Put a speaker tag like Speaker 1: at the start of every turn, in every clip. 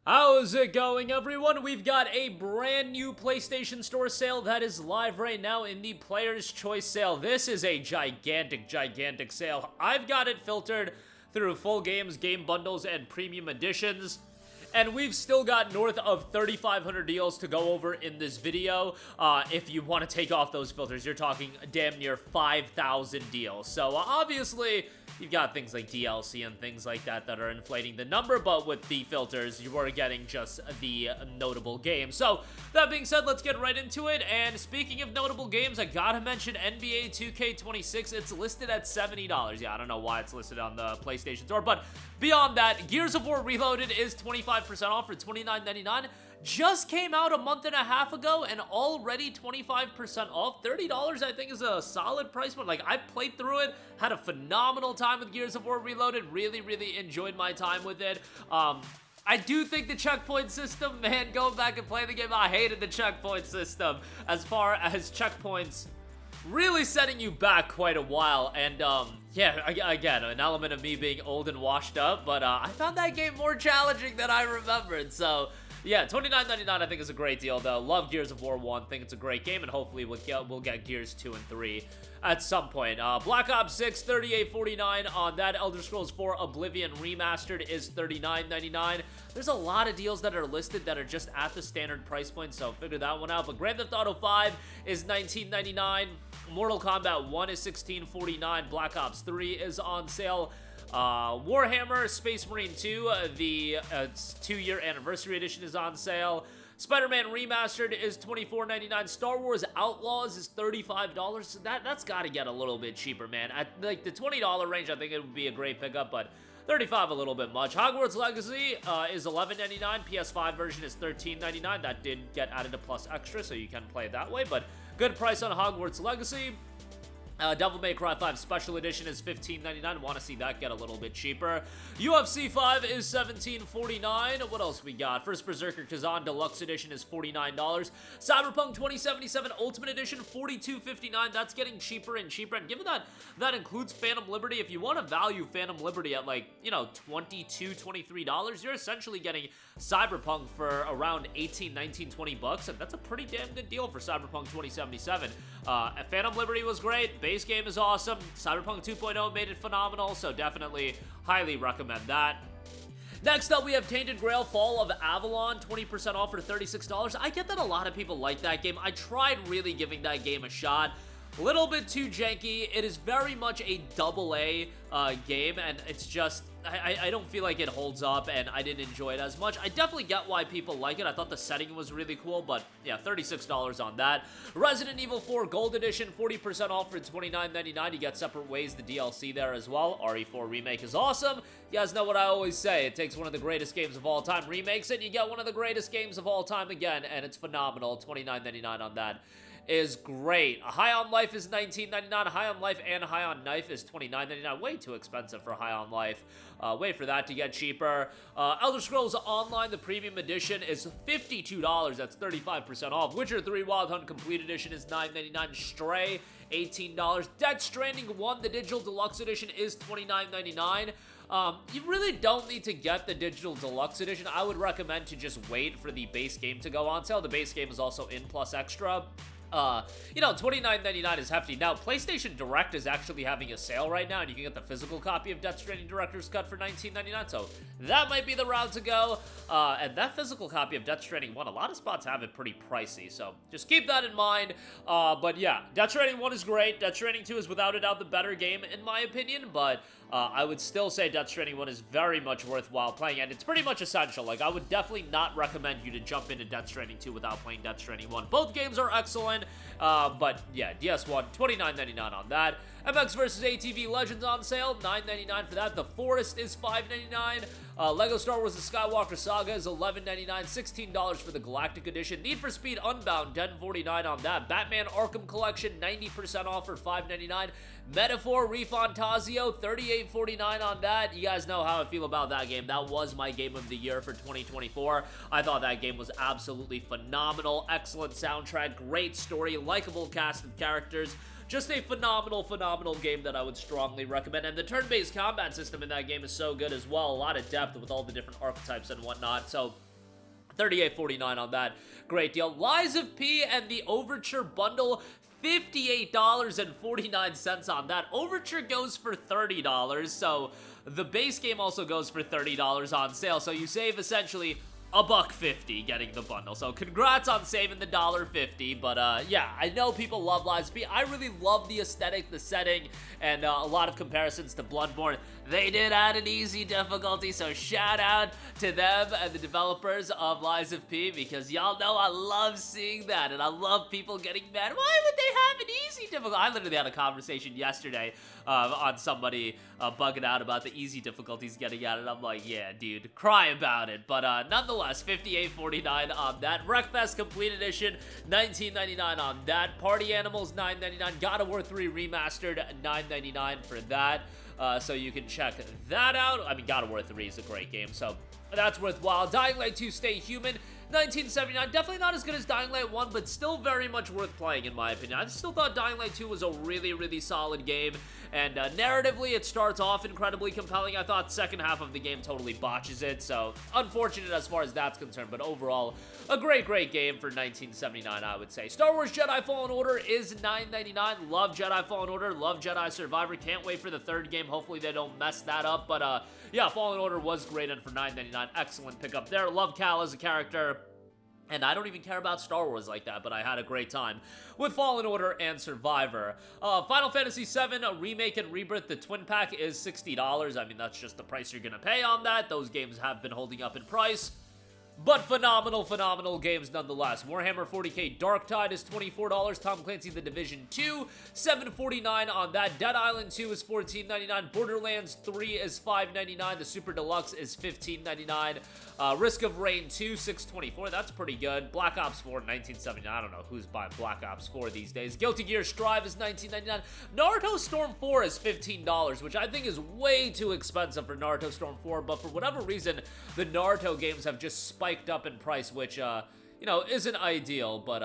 Speaker 1: How's it going, everyone? We've got a brand new PlayStation Store sale that is live right now in the Player's Choice sale. This is a gigantic sale. I've got it filtered through full games, game bundles, and premium editions. And we've still got north of 3,500 deals to go over in this video. If you want to take off those filters, you're talking damn near 5,000 deals. So obviously, you've got things like DLC and things like that that are inflating the number, but with the filters, you are getting just the notable games. So that being said, let's get right into it. And speaking of notable games, I gotta mention NBA 2K26. It's listed at $70. Yeah, I don't know why it's listed on the PlayStation Store, but beyond that, Gears of War Reloaded is 25% off for $29.99. Just came out a month and a half ago and already 25% off. $30 I think is a solid price point. Like, I played through it, had a phenomenal time with Gears of War Reloaded, really enjoyed my time with it. I do think the checkpoint system, man, going back and playing the game, I hated the checkpoint system as far as checkpoints really setting you back quite a while. And yeah, again, an element of me being old and washed up, but I found that game more challenging than I remembered. So yeah, $29.99 I think is a great deal, though. Love Gears of War 1, think it's a great game, and hopefully we'll get Gears 2 and 3 at some point. Black Ops 6, $38.49 on that. Elder Scrolls 4 Oblivion Remastered is $39.99. There's a lot of deals that are listed that are just at the standard price point, so figure that one out. But Grand Theft Auto 5 is $19.99. Mortal Kombat 1 is $16.49. Black Ops 3 is on sale. Warhammer Space Marine 2, the 2-year anniversary edition is on sale. Spider-Man Remastered is $24.99. Star Wars Outlaws is $35. So that's got to get a little bit cheaper, man. At like the $20 range, I think it would be a great pickup, but $35 a little bit much. Hogwarts Legacy is $11.99. PS5 version is $13.99. That did get added to Plus Extra, so you can play it that way, but good price on Hogwarts Legacy. Devil May Cry 5 Special Edition is $15.99. Want to see that get a little bit cheaper. UFC 5 is $17.49. What else we got? First Berserker Kazan Deluxe Edition is $49. Cyberpunk 2077 Ultimate Edition, $42.59. That's getting cheaper and cheaper. And given that that includes Phantom Liberty, if you want to value Phantom Liberty at like, you know, $22, $23, you're essentially getting Cyberpunk for around $18, $19, $20. And that's a pretty damn good deal for Cyberpunk 2077. Phantom Liberty was great. Base game is awesome. Cyberpunk 2.0 made it phenomenal, so definitely highly recommend that. Next up, we have Tainted Grail Fall of Avalon, 20% off for $36. I get that a lot of people like that game. I tried really giving that game a shot. A little bit too janky. It is very much a AA game, and it's just, I don't feel like it holds up, and I didn't enjoy it as much. I definitely get why people like it. I thought the setting was really cool, but yeah, $36 on that. Resident Evil 4 Gold Edition, 40% off for $29.99. You get Separate Ways, the DLC there as well. RE4 Remake is awesome. You guys know what I always say. It takes one of the greatest games of all time, remakes it, you get one of the greatest games of all time again, and it's phenomenal. $29.99 on that is great. High on Life is $19.99. High on Life and High on Knife is $29.99. Way too expensive for High on Life. Wait for that to get cheaper. Elder Scrolls Online, the Premium Edition, is $52. That's 35% off. Witcher 3 Wild Hunt Complete Edition is $9.99. Stray, $18. Death Stranding 1, the Digital Deluxe Edition, is $29.99. You really don't need to get the Digital Deluxe Edition. I would recommend to just wait for the base game to go on sale. The base game is also in Plus Extra. You know, $29.99 is hefty. Now, PlayStation Direct is actually having a sale right now, and you can get the physical copy of Death Stranding Director's Cut for $19.99, so that might be the route to go. And that physical copy of Death Stranding 1, a lot of spots have it pretty pricey, so just keep that in mind. But yeah, Death Stranding 1 is great. Death Stranding 2 is without a doubt the better game, in my opinion, but I would still say Death Stranding 1 is very much worthwhile playing, and it's pretty much essential. Like, I would definitely not recommend you to jump into Death Stranding 2 without playing Death Stranding 1. Both games are excellent, but yeah, DS1, $29.99 on that. MX vs. ATV Legends on sale, $9.99 for that. The Forest is $5.99. Lego Star Wars The Skywalker Saga is $11.99. $16 for the Galactic Edition. Need for Speed Unbound, $10.49 on that. Batman Arkham Collection, 90% off for $5.99. Metaphor ReFantazio, $38.49 on that. You guys know how I feel about that game. That was my game of the year for 2024. I thought that game was absolutely phenomenal. Excellent soundtrack, great story, likable cast of characters. Just a phenomenal game that I would strongly recommend. And the turn-based combat system in that game is so good as well. A lot of depth with all the different archetypes and whatnot. So $38.49 on that. Great deal. Lies of P and the Overture bundle, $58.49 on that. Overture goes for $30, so the base game also goes for $30 on sale, so you save essentially $1.50 getting the bundle. So congrats on saving the $1.50. But yeah, I know people love Lies of P. I really love the aesthetic, the setting, and a lot of comparisons to Bloodborne. They did add an easy difficulty, so shout out to them and the developers of Lies of P, because y'all know I love seeing that, and I love people getting mad. Why would they have an easy difficulty? I literally had a conversation yesterday on somebody bugging out about the easy difficulties getting at it. I'm like, yeah, dude, cry about it. But nonetheless, $58.49 on that. Wreckfest Complete Edition, $19.99 on that. Party Animals, $9.99. God of War 3 Remastered, $9.99 for that. So you can check that out. I mean, God of War 3 is a great game, so that's worthwhile. Dying Light 2 Stay Human, $19.79. Definitely not as good as Dying Light 1, but still very much worth playing, in my opinion. I still thought Dying Light 2 was a really, really solid game, and narratively, it starts off incredibly compelling. I thought second half of the game totally botches it, so unfortunate as far as that's concerned, but overall, a great, great game for $19.79, I would say. Star Wars Jedi Fallen Order is $9.99. Love Jedi Fallen Order, love Jedi Survivor. Can't wait for the third game. Hopefully they don't mess that up, but yeah, Fallen Order was great, and for $9.99, excellent pickup there. Love Cal as a character. And I don't even care about Star Wars like that, but I had a great time with Fallen Order and Survivor. Final Fantasy VII Remake and Rebirth, the Twin Pack is $60. I mean, that's just the price you're gonna pay on that. Those games have been holding up in price, but phenomenal, phenomenal games nonetheless. Warhammer 40k Darktide is $24. Tom Clancy The Division 2, $7.49 on that. Dead Island 2 is $14.99. Borderlands 3 is $5.99. The Super Deluxe is $15.99. Risk of Rain 2, $6.24. That's pretty good. Black Ops 4, $19.79. I don't know who's buying Black Ops 4 these days. Guilty Gear Strive is $19.99. Naruto Storm 4 is $15, which I think is way too expensive for Naruto Storm 4, but for whatever reason, the Naruto games have just spiked up in price, which, you know, isn't ideal, but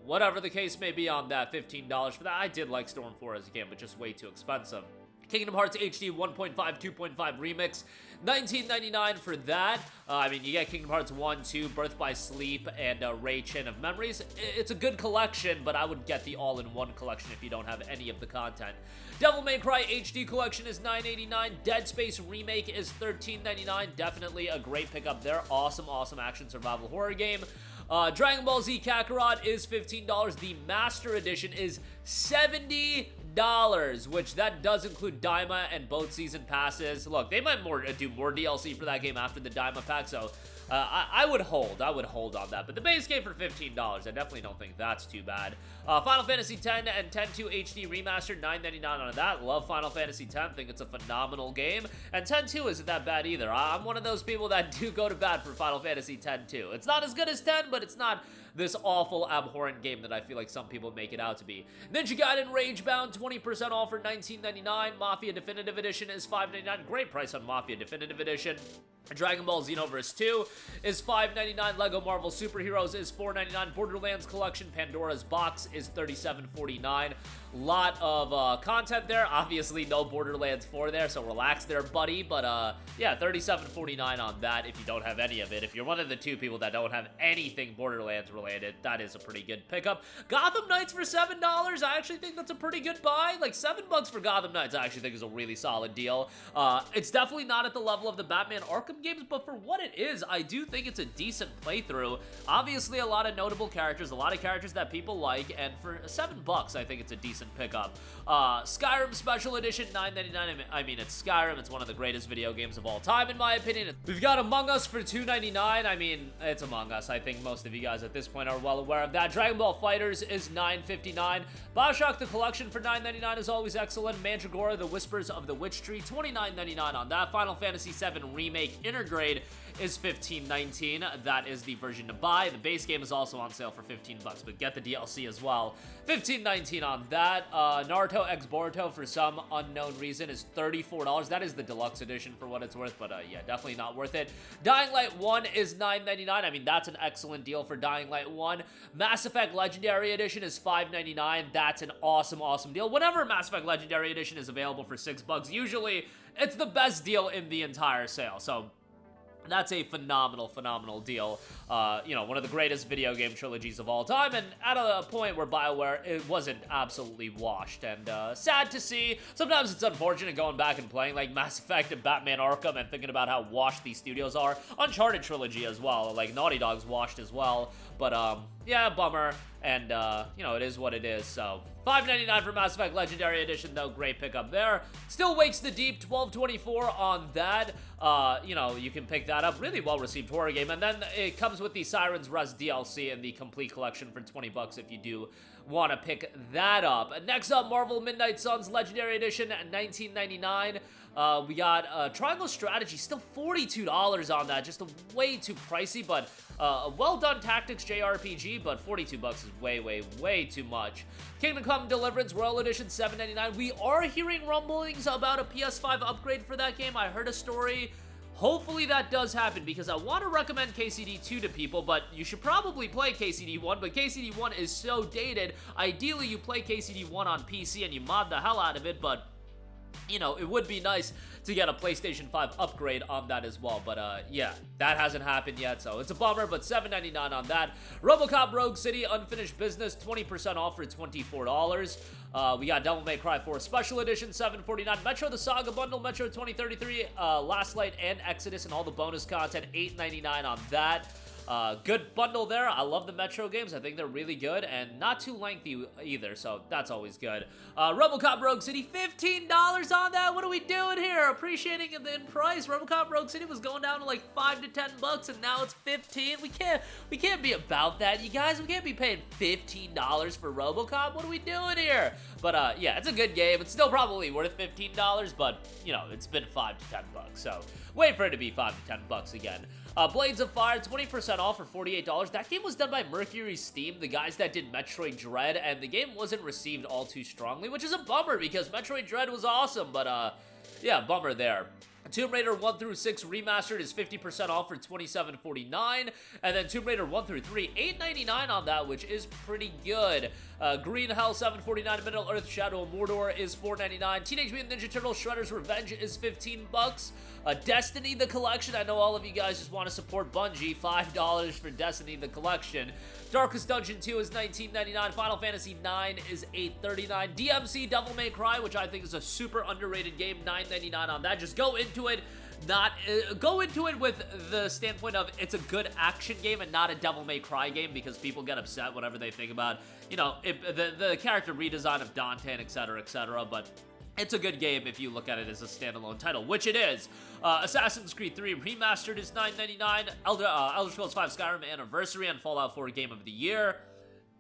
Speaker 1: whatever the case may be on that, $15 for that. I did like Storm 4 as a game, but just way too expensive. Kingdom Hearts HD 1.5, 2.5 Remix, $19.99 for that. I mean, you get Kingdom Hearts 1, 2, Birth by Sleep, and Ray Chain of Memories. It's a good collection, but I would get the all-in-one collection if you don't have any of the content. Devil May Cry HD Collection is $9.89. Dead Space Remake is $13.99. Definitely a great pickup there. Awesome, awesome action survival horror game. Dragon Ball Z Kakarot is $15. The Master Edition is $70, which that does include Daima and both season passes. Look, they might do more DLC for that game after the Daima pack, so I would hold on that. But the base game for $15, I definitely don't think that's too bad. Final Fantasy X and X-2 HD Remastered, $9.99 on that. Love Final Fantasy X, think it's a phenomenal game. And X-2 isn't that bad either. I'm one of those people that do go to bat for Final Fantasy X too. It's not as good as 10, but it's not this awful, abhorrent game that I feel like some people make it out to be. Ninja Gaiden Ragebound, 20% off for $19.99. Mafia Definitive Edition is $5.99. Great price on Mafia Definitive Edition. Dragon Ball Xenoverse 2 is $5.99. Lego Marvel Superheroes is $4.99. Borderlands Collection Pandora's Box is $37.49. Lot of content there. Obviously, no Borderlands 4 there, so relax there, buddy. But yeah, $37.49 on that if you don't have any of it. If you're one of the two people that don't have anything Borderlands related, that is a pretty good pickup. Gotham Knights for $7. I actually think that's a pretty good buy. Like, $7 for Gotham Knights I actually think is a really solid deal. It's definitely not at the level of the Batman Arkham games, but for what it is, I do think it's a decent playthrough. Obviously, a lot of notable characters, a lot of characters that people like, and for $7, I think it's a decent pickup. Skyrim Special Edition, $9.99. I mean, it's Skyrim. It's one of the greatest video games of all time, in my opinion. We've got Among Us for $2.99. I mean, it's Among Us. I think most of you guys at this point are well aware of that. Dragon Ball FighterZ is $9.59. BioShock The Collection for $9.99 is always excellent. Mandragora, The Whispers of the Witch Tree, $29.99 on that. Final Fantasy VII Remake Intergrade is $15.19. That is the version to buy. The base game is also on sale for $15, but get the DLC as well. $15.19 on that. Naruto X Boruto, for some unknown reason, is $34. That is the deluxe edition for what it's worth, but yeah, definitely not worth it. Dying Light 1 is $9.99. I mean, that's an excellent deal for Dying Light 1. Mass Effect Legendary Edition is $5.99. That's an awesome, awesome deal. Whenever Mass Effect Legendary Edition is available for $6, usually it's the best deal in the entire sale, so That's a phenomenal deal. You know, one of the greatest video game trilogies of all time, and at a point where BioWare, it wasn't absolutely washed, and sad to see. Sometimes it's unfortunate going back and playing like Mass Effect and Batman Arkham and thinking about how washed these studios are. Uncharted trilogy as well, like Naughty Dog's washed as well, but yeah, bummer, and you know, it is what it is. So $5.99 for Mass Effect Legendary Edition, though. Great pickup there. Still Wakes the Deep, $12.24 on that. You know, you can pick that up. Really well-received horror game. And then it comes with the Siren's Rest DLC and the complete collection for $20 if you do want to pick that up. Next up, Marvel Midnight Suns Legendary Edition at $19.99. We got Triangle Strategy, still $42 on that. Just way too pricey, but a well-done tactics JRPG, but $42 is way too much. Kingdom Come Deliverance Royal Edition, $7.99. We are hearing rumblings about a PS5 upgrade for that game. I heard a story. Hopefully that does happen, because I want to recommend KCD2 to people, but you should probably play KCD1, but KCD1 is so dated. Ideally, you play KCD1 on PC and you mod the hell out of it, but you know, it would be nice to get a PlayStation 5 upgrade on that as well. But yeah, that hasn't happened yet, so it's a bummer, but $7.99 on that. RoboCop Rogue City Unfinished Business, 20% off for $24. We got Devil May Cry 4 Special Edition, $7.49. Metro the Saga Bundle, Metro 2033, Last Light, and Exodus, and all the bonus content, $8.99 on that. Good bundle there. I love the Metro games. I think they're really good and not too lengthy either, so that's always good. RoboCop Rogue City, $15 on that. What are we doing here? Appreciating it in price. RoboCop Rogue City was going down to like $5 to $10, and now it's $15. We can't be about that, you guys. We can't be paying $15 for RoboCop. What are we doing here? But yeah, it's a good game. It's still probably worth $15, but you know, it's been $5 to $10, so wait for it to be $5 to $10 again. Blades of Fire, 20% off for $48. That game was done by Mercury Steam, the guys that did Metroid Dread, and the game wasn't received all too strongly, which is a bummer because Metroid Dread was awesome, but yeah, bummer there. Tomb Raider 1 through 6 Remastered is 50% off for $27.49, and then Tomb Raider 1 through 3, $8.99 on that, which is pretty good. Green Hell, $7.49, Middle Earth Shadow of Mordor is $4.99, Teenage Mutant Ninja Turtles Shredder's Revenge is $15. Destiny the Collection, I know all of you guys just want to support Bungie, $5 for Destiny the Collection. Darkest Dungeon 2 is $19.99, Final Fantasy 9 is $8.39, DMC Devil May Cry, which I think is a super underrated game, $9.99 on that. Just go into it. Go into it with the standpoint of it's a good action game and not a Devil May Cry game, because people get upset whenever they think about, you know, the character redesign of Dante and etc, but it's a good game if you look at it as a standalone title, which it is. Assassin's Creed 3 Remastered is $9.99. Elder Scrolls 5 Skyrim Anniversary and Fallout 4 Game of the Year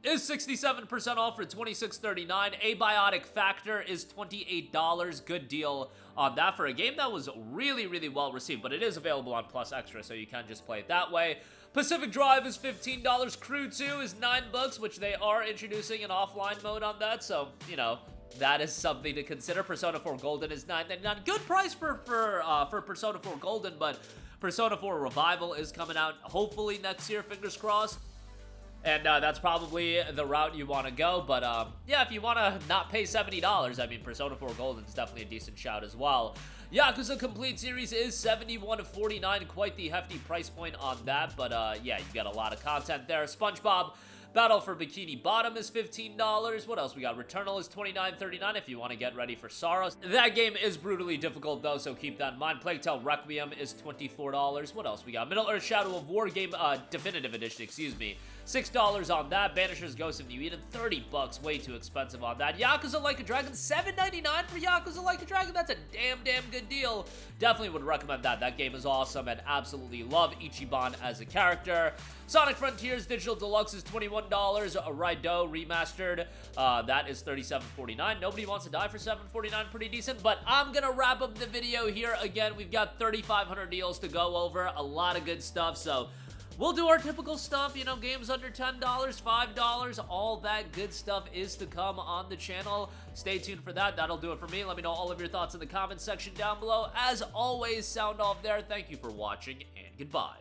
Speaker 1: is 67% off for $26.39. Abiotic Factor is $28. Good deal on that for a game that was really well received, but it is available on Plus Extra, so you can just play it that way. Pacific Drive is $15. Crew 2 is $9, which they are introducing an offline mode on that, so, you know, that is something to consider. Persona 4 Golden is $9.99. Good price for Persona 4 Golden, but Persona 4 Revival is coming out hopefully next year, fingers crossed. And that's probably the route you want to go, but yeah, if you want to not pay $70, I mean, Persona 4 Golden is definitely a decent shout as well. Yakuza Complete Series is $71.49, quite the hefty price point on that, but yeah, you've got a lot of content there. SpongeBob Battle for Bikini Bottom is $15. What else we got? Returnal is $29.39 if you want to get ready for sorrow. That game is brutally difficult though, so keep that in mind. Plague Tale Requiem is $24. What else we got? Middle Earth Shadow of War game, Definitive Edition, excuse me. $6 on that. Banisher's Ghost of New Eden, $30. Way too expensive on that. Yakuza Like a Dragon, $7.99 for Yakuza Like a Dragon. That's a damn good deal. Definitely would recommend that. That game is awesome and absolutely love Ichiban as a character. Sonic Frontiers Digital Deluxe is $21. Raido Remastered, that is $37.49. Nobody Wants to Die for $7.49, pretty decent. But I'm gonna wrap up the video here. Again, we've got 3,500 deals to go over. A lot of good stuff, so we'll do our typical stuff, you know, games under $10, $5, all that good stuff is to come on the channel. Stay tuned for that. That'll do it for me. Let me know all of your thoughts in the comments section down below. As always, sound off there. Thank you for watching, and goodbye.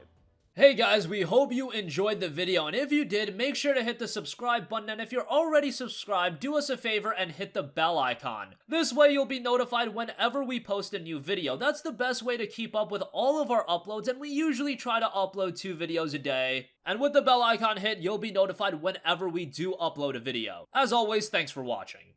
Speaker 1: Hey guys, we hope you enjoyed the video, and if you did, make sure to hit the subscribe button, and if you're already subscribed, do us a favor and hit the bell icon. This way you'll be notified whenever we post a new video. That's the best way to keep up with all of our uploads, and we usually try to upload 2 videos a day. And with the bell icon hit, you'll be notified whenever we do upload a video. As always, thanks for watching.